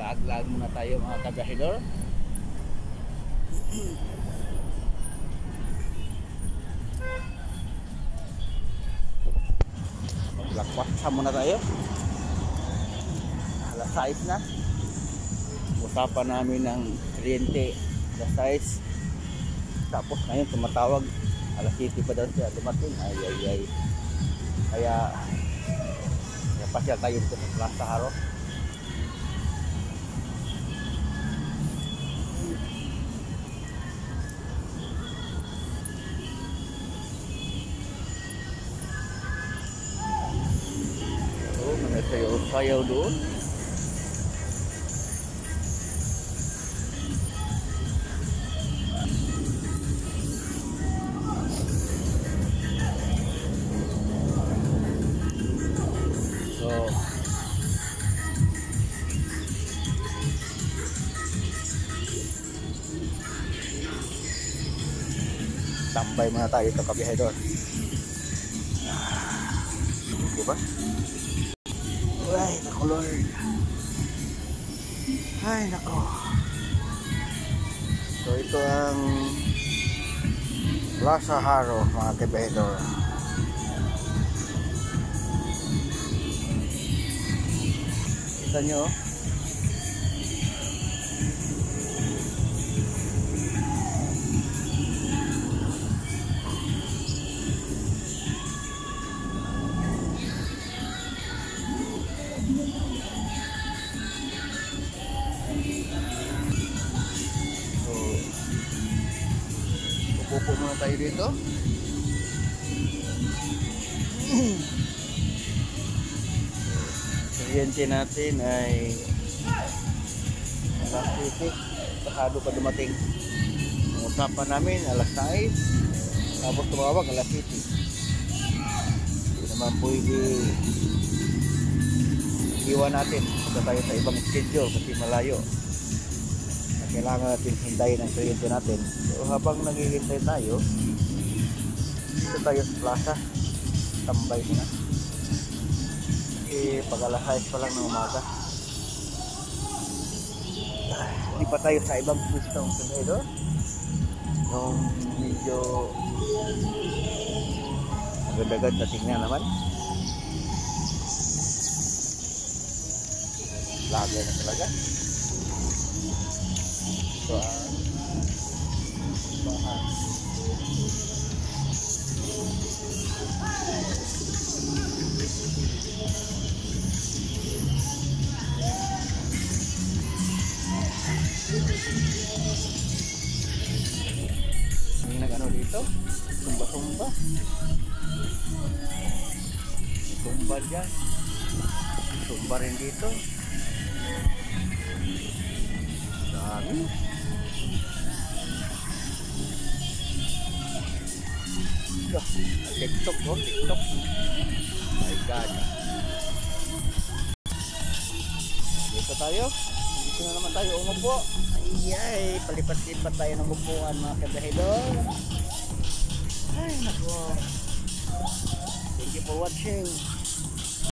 Lag-lag muna tayo mga kabahidor. Maglakwas muna tayo. Alas 6 na. Usapan namin ng kliyente alas 6. Tapos ngayon tumatawag alas 7 pa daw siya dumating. Ay. Kaya pasyal tayo dito sa Plaza Haro. Sayaw doon. So tambay muna tayo ito kabihedor. Diba? Ay, naku Lord. Ay, naku. So, ito ang Plaza Haro, mga kabahidor. Kita nyo. Upo muna tayo dito. Kliyente natin ay alas 7. Pasado pa dumating. Ang usapan namin alas 6. Tapos tumawag alas 7. Hindi naman pwede iwan natin. Punta tayo sa ibang schedule kasi malayo. Kailangan natin hintayin ang kliyente natin. So habang naghihintay tayo, dito tayo sa plaza, tambay muna. Kasi pag alas 6 pa lang ng umaga. Hindi pa tayo sa ibang pwestong sumedo. Yung medyo agad-agad na tingnan naman. Lagay na talaga. So, may nag-ano dito? Sumba-sumba. Sumba dyan. Sumba rin dito. Dami. TikTok, oh, TikTok. My God. Dito tayo. Dito na naman tayo umupo. Ay, palipat-lipat tayo ng upuan mga kabahidor. Ay, nako. Thank you for watching.